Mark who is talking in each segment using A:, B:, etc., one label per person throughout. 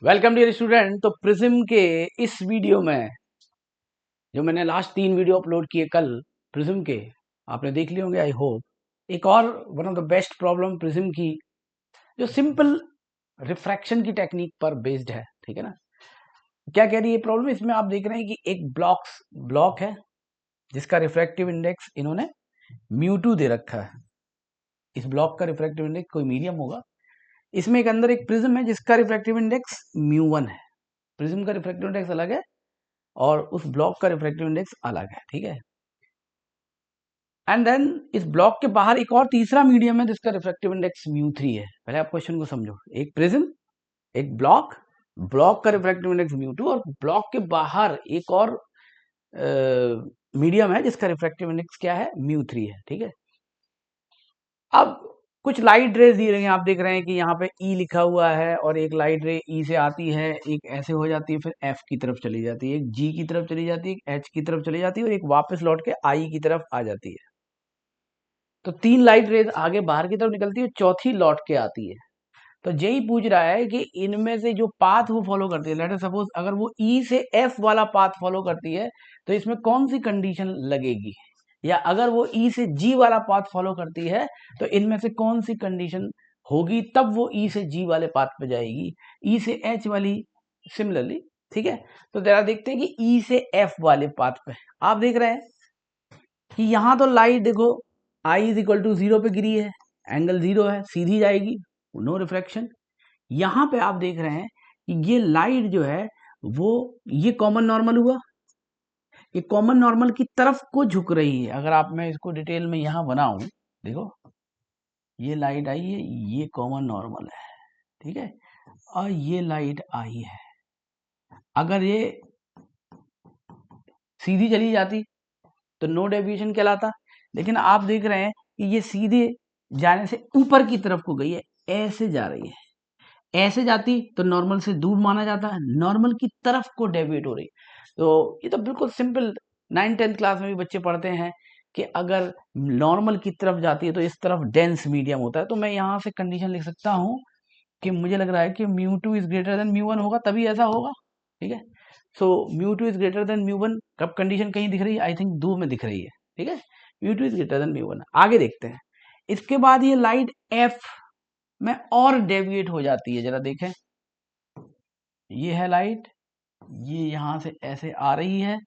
A: Welcome dear student. तो prism के इस वीडियो में जो मैंने लास्ट 3 वीडियो अपलोड किए कल प्रिज्म के, आपने देख लिए होंगे आई होप। एक और one of the best problem prism की जो सिंपल रिफ्रैक्शन की टेक्निक पर बेस्ड है, ठीक है ना। क्या कह रही है प्रॉब्लम? इसमें आप देख रहे हैं कि एक ब्लॉक है जिसका रिफ्रैक्टिव इंडेक्स इन्होंने म्यू 2 दे रखा है। इस ब्लॉक का रिफ्रैक्टिव इंडेक्स कोई मीडियम होगा। इसमें एक अंदर एक प्रिज्म है जिसका रिफ्रैक्टिव इंडेक्स म्यू 1 है। प्रिज्म का रिफ्रैक्टिव इंडेक्स अलग है और उस ब्लॉक का रिफ्रैक्टिव इंडेक्स अलग है, ठीक है। एंड देन इस ब्लॉक के बाहर एक और तीसरा मीडियम है जिसका रिफ्रैक्टिव इंडेक्स म्यू 3 है। पहले आप क्वेश्चन को समझो। एक प्रिज्म, एक ब्लॉक, ब्लॉक का रिफ्रैक्टिव इंडेक्स म्यू 2 और ब्लॉक के बाहर एक और मीडियम है जिसका रिफ्रैक्टिव इंडेक्स क्या है? म्यू 3 है, ठीक है। अब कुछ लाइट रेज दी रही हैं, आप देख रहे हैं कि यहाँ पे ई लिखा हुआ है और एक लाइट रे ई से आती है, एक ऐसे हो जाती है, फिर एफ की तरफ चली जाती है, एक जी की तरफ चली जाती है, एक एच की तरफ चली जाती है और एक वापस लौट के आई की तरफ आ जाती है। तो 3 लाइट रेज आगे बाहर की तरफ निकलती है, चौथी लौट के आती है। तो यही पूछ रहा है कि इनमें से जो पाथ वो फॉलो करती है, लेट अस सपोज अगर वो ई से एफ वाला पाथ फॉलो करती है तो इसमें कौन सी कंडीशन लगेगी, या अगर वो ई से जी वाला पाथ फॉलो करती है तो इनमें से कौन सी कंडीशन होगी, तब वो ई से जी वाले पाथ पे जाएगी, ई से एच वाली सिमिलरली, ठीक है। तो जरा देखते हैं कि ई से एफ वाले पाथ पे आप देख रहे हैं कि यहां तो लाइट देखो आई इज इक्वल टू 0 पे गिरी है, एंगल 0 है, सीधी जाएगी, नो रिफ्लेक्शन। यहां पे आप देख रहे हैं कि ये लाइट जो है वो ये कॉमन नॉर्मल हुआ, ये कॉमन नॉर्मल की तरफ को झुक रही है। अगर आप मैं इसको डिटेल में यहां बनाऊं, देखो ये लाइट आई है, ये कॉमन नॉर्मल है, ठीक है, और ये लाइट आई है। अगर ये सीधी चली जाती तो नो डेविएशन कहलाता, लेकिन आप देख रहे हैं कि ये सीधे जाने से ऊपर की तरफ को गई है, ऐसे जा रही है। ऐसे जाती तो नॉर्मल से दूर माना जाता है, नॉर्मल की तरफ को डेविएट हो रही। तो ये तो बिल्कुल सिंपल 9th-10th क्लास में भी बच्चे पढ़ते हैं कि अगर नॉर्मल की तरफ जाती है तो इस तरफ डेंस मीडियम होता है। तो मैं यहाँ से कंडीशन लिख सकता हूँ कि मुझे लग रहा है कि mu 2 is greater then mu 1 होगा, तभी ऐसा होगा, ठीक है। So mu 2 is greater then mu 1 कब कंडीशन कहीं दिख रही है? आई थिंक 2 में दिख रही है, ठीक है। Mu 2 is greater then mu 1। आगे देखते हैं। इसके बाद ये लाइट एफ में और डेविएट हो जाती है, जरा देखें। ये है लाइट, ये यहां से ऐसे आ रही है,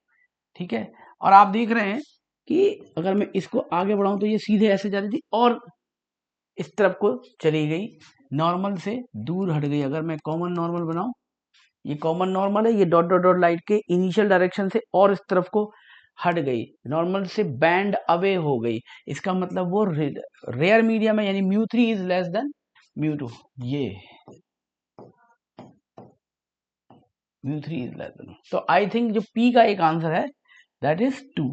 A: ठीक है। और आप देख रहे हैं कि अगर मैं इसको आगे बढ़ाऊं तो ये सीधे ऐसे जा रही थी और इस तरफ को चली गई, नॉर्मल से दूर हट गई। अगर मैं कॉमन नॉर्मल बनाऊं, ये कॉमन नॉर्मल है, ये डॉट डॉट डॉट लाइट के इनिशियल डायरेक्शन से और इस तरफ को हट गई, नॉर्मल से बैंड अवे हो गई। इसका मतलब वो रेयर मीडियम है, यानी mu 3 is less then mu 2। ये म्यू 3 इज लेस देन, तो आई थिंक जो पी का एक आंसर है दैट इज 2।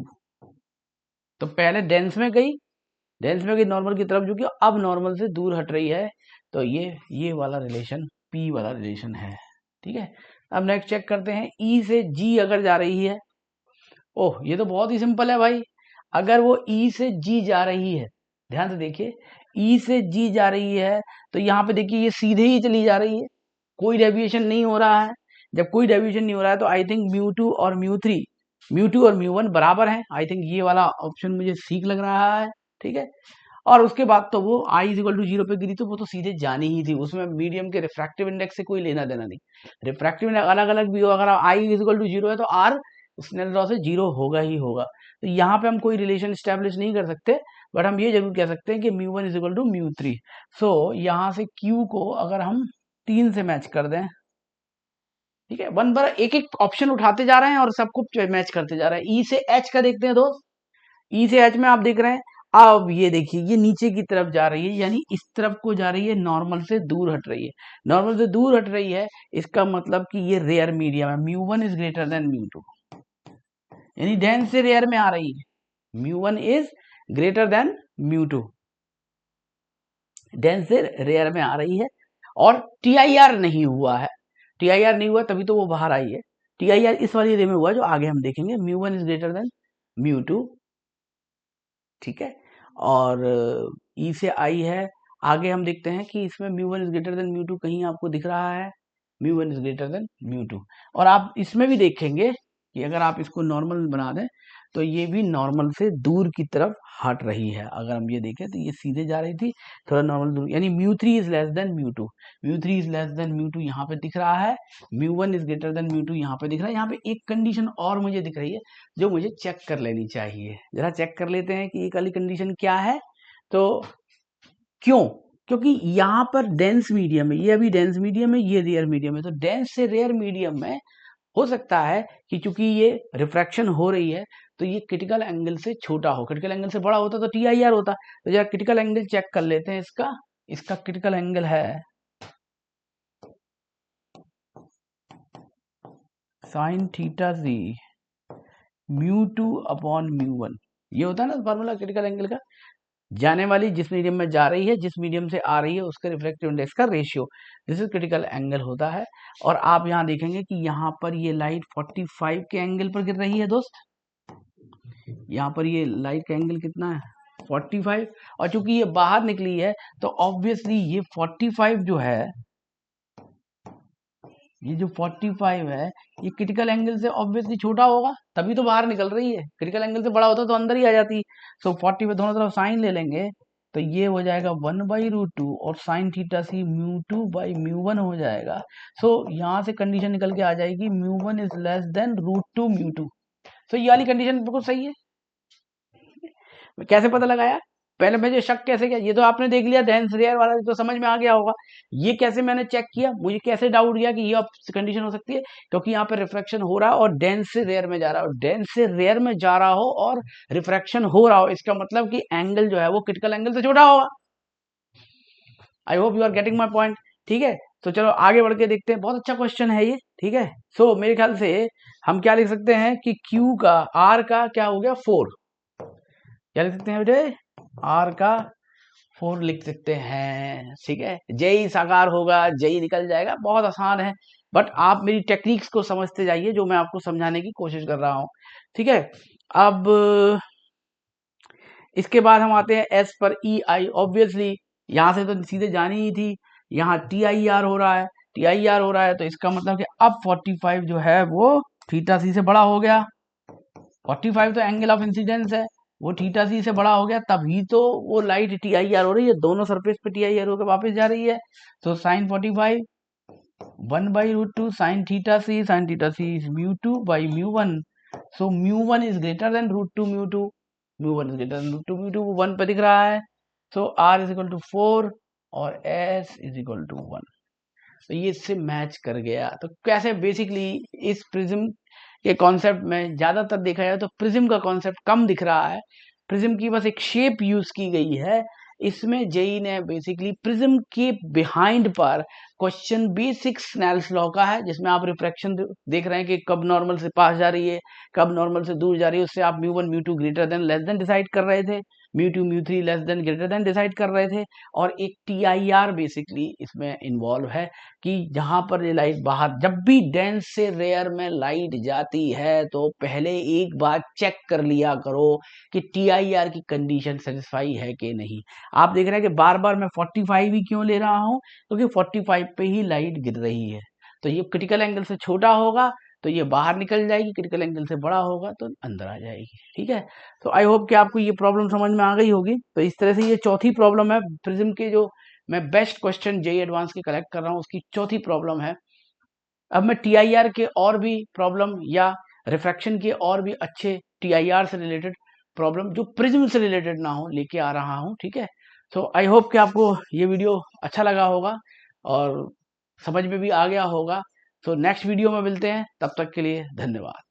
A: तो पहले डेंस में गई नॉर्मल की तरफ झुकी, अब नॉर्मल से दूर हट रही है। तो ये वाला रिलेशन पी वाला रिलेशन है, ठीक है। अब नेक्स्ट चेक करते हैं। ई से जी अगर जा रही है, ओह ये तो बहुत ही सिंपल है भाई। अगर वो ई से जी जा रही है, ध्यान से देखिए, ई से जी जा रही है तो यहाँ पे देखिए ये सीधे ही चली जा रही है, कोई डेविएशन नहीं हो रहा है। जब कोई डेविएशन नहीं हो रहा है तो आई थिंक म्यू 2 और म्यू 1 बराबर है। आई थिंक ये वाला ऑप्शन मुझे ठीक लग रहा है, ठीक है। और उसके बाद तो वो आई इज इक्वल टू 0 पे गिरी तो वो तो सीधे जानी ही थी, उसमें मीडियम के रिफ्रैक्टिव इंडेक्स से कोई लेना देना नहीं। रिफ्रैक्टिव इंडेक्स अलग अलग भी हो, अगर आई इज इक्वल टू 0 है तो आर स्नेल लॉ से 0 होगा ही होगा। तो यहाँ पे हम कोई रिलेशन स्टैब्लिश नहीं कर सकते, बट हम ये जरूर कह सकते हैं कि mu 1 is equal to mu 3। So यहाँ से क्यू को अगर हम 3 से मैच कर दें, ठीक है, वन बार एक एक ऑप्शन उठाते जा रहे हैं और सबको मैच करते जा रहे हैं। ई से एच का देखते हैं दोस्त। ई से एच में आप देख रहे हैं, अब ये देखिए ये नीचे की तरफ जा रही है, यानी इस तरफ को जा रही है, नॉर्मल से दूर हट रही है। नॉर्मल से दूर हट रही है, इसका मतलब कि ये रेयर मीडियम है। Mu 1 is greater then mu 2, यानी डेंस से रेयर में आ रही है। Mu 1 is greater then mu 2, dense से रेयर में आ रही है। और टीआईआर नहीं हुआ है, टीआईआर नहीं हुआ तभी तो वो बाहर आई है। टीआईआर इस वाली रे में हुआ जो आगे हम देखेंगे। Mu 1 is greater then mu 2, ठीक है। और ई से आई है, आगे हम देखते हैं कि इसमें mu 1 is greater then mu 2 कहीं आपको दिख रहा है? μ1 इज ग्रेटर देन μ2। और आप इसमें भी देखेंगे कि अगर आप इसको नॉर्मल बना दें तो ये भी नॉर्मल से दूर की तरफ हट रही है। अगर हम ये देखें तो ये सीधे जा रही थी, थोड़ा नॉर्मल दूर, यानी μ3 is less than μ2, μ3 is less than μ2 यहाँ पे दिख रहा है, μ1 इज ग्रेटर देन μ2 यहाँ पे दिख रहा है। यहाँ पे एक कंडीशन और मुझे दिख रही है जो मुझे चेक कर लेनी चाहिए। जरा चेक कर लेते हैं कि ये वाली कंडीशन क्या है। तो क्यों? क्योंकि यहाँ पर डेंस मीडियम है, ये अभी डेंस मीडियम है, ये रेयर मीडियम है। तो डेंस से रेयर मीडियम में हो सकता है कि चूंकि ये रिफ्रैक्शन हो रही है तो ये क्रिटिकल एंगल से छोटा हो, क्रिटिकल एंगल से बड़ा होता तो TIR होता। तो जरा क्रिटिकल एंगल चेक कर लेते हैं इसका। इसका क्रिटिकल एंगल है साइन थीटा सी μ2 अपॉन μ1। ये होता है ना फॉर्मूला क्रिटिकल एंगल का, जाने वाली जिस मीडियम में जा रही है, जिस मीडियम से आ रही है, उसका रिफ्रैक्टिव इंडेक्स का ratio, this is critical angle होता है। और आप यहाँ देखेंगे कि यहाँ पर ये लाइट 45 के एंगल पर गिर रही है दोस्त। यहाँ पर ये लाइट का एंगल कितना है? 45। और चूंकि ये बाहर निकली है तो ऑब्वियसली ये 45 जो है, ये जो 45 है ये क्रिटिकल एंगल से ऑब्वियसली छोटा होगा, तभी तो बाहर निकल रही है। क्रिटिकल एंगल से बड़ा होता तो अंदर ही आ जाती। सो 40 पे दोनों तरफ साइन ले लेंगे तो ये हो जाएगा 1/√2 और साइन थीटा सी μ2/μ1 हो जाएगा। सो यहाँ से कंडीशन निकल के आ जाएगी μ1 इज लेस देन √2 μ2। सो ये वाली कंडीशन बिल्कुल सही है। कैसे पता लगाया? पहले मुझे शक कैसे किया? ये तो आपने देख लिया डेंस रेयर वाला, तो समझ में आ गया होगा। ये कैसे मैंने चेक किया, मुझे कैसे डाउट गया कि ये कंडीशन हो सकती है? क्योंकि यहाँ पे रिफ्रैक्शन हो रहा है और डेंस से रेयर में जा रहा है, और डेंस से रेयर में जा रहा हो और रिफ्रैक्शन हो रहा हो, इसका मतलब कि एंगल जो है वो क्रिटिकल एंगल से छोटा होगा। I hope you are getting my point. ठीक है, तो चलो आगे बढ़ के देखते हैं। बहुत अच्छा क्वेश्चन है ये। ठीक है, सो मेरे ख्याल से हम क्या लिख सकते हैं कि Q का R का क्या हो गया 4। क्या लिख सकते हैं बेटे? R का 4 लिख सकते हैं। ठीक है, जेई साकार होगा, जेई निकल जाएगा, बहुत आसान है। बट आप मेरी टेक्निक्स को समझते जाइए जो मैं आपको समझाने की कोशिश कर रहा हूं। ठीक है, अब इसके बाद हम आते हैं एस पर EI। ऑब्वियसली यहां से तो सीधे जानी ही थी, यहाँ TIR हो रहा है, TIR हो रहा है, तो इसका मतलब कि अब 45 जो है वो थीटा सी से बड़ा हो गया। 45 तो एंगल ऑफ इंसिडेंस है, वो थीटा सी से बड़ा हो गया, तभी तो वो लाइट TIR हो रही है, दोनों सरफेस पे TIR होकर वापस जा रही है। तो sine 45 1/√2 sine theta c is μ2/μ1। So μ1 is greater than √2 μ2, μ1 is greater than √2 μ2, वो 1 पे दिख रहा है। So R is equal to 4 और S इज इक्वल टू 1। तो ये इससे मैच कर गया। तो कैसे बेसिकली इस प्रिज्म के कॉन्सेप्ट में ज्यादातर देखा जाए तो प्रिज्म का कॉन्सेप्ट कम दिख रहा है, प्रिज्म की बस एक शेप यूज की गई है। इसमें जेई ने बेसिकली प्रिज्म के बिहाइंड पर क्वेश्चन बेसिक स्नेल्स लॉ का है, जिसमें आप रिफ्रैक्शन देख रहे हैं कि कब नॉर्मल से पास जा रही है, कब नॉर्मल से दूर जा रही है, उससे आप μ1 μ2 greater than less than decide कर रहे थे, μ2 μ3 less than greater than decide कर रहे थे। और एक TIR बेसिकली इसमें इन्वॉल्व है कि जहां पर ये लाइट बाहर, जब भी डेंस से रेयर में लाइट जाती है तो पहले एक बार चेक कर लिया करो कि TIR की कंडीशन सेटिस्फाई है कि नहीं। आप देख रहे हैं कि बार बार मैं 45 ही क्यों ले रहा हूं, क्योंकि 45 पे ही लाइट गिर रही है। तो ये क्रिटिकल एंगल से छोटा होगा तो ये बाहर निकल जाएगी, क्रिटिकल एंगल से बड़ा होगा तो अंदर आ जाएगी। ठीक है, तो आई होप कि आपको ये प्रॉब्लम समझ में आ गई होगी। तो इस तरह से ये चौथी प्रॉब्लम है प्रिज्म के, जो मैं बेस्ट क्वेश्चन जेई एडवांस के कलेक्ट कर रहा हूँ, उसकी चौथी प्रॉब्लम है। अब मैं TIR के और भी प्रॉब्लम या रिफ्रैक्शन के और भी अच्छे TIR से रिलेटेड प्रॉब्लम जो प्रिज्म से रिलेटेड ना हो लेके आ रहा हूँ। ठीक है, तो आई होप कि आपको ये वीडियो अच्छा लगा होगा और समझ में भी आ गया होगा। तो नेक्स्ट वीडियो में मिलते हैं, तब तक के लिए धन्यवाद।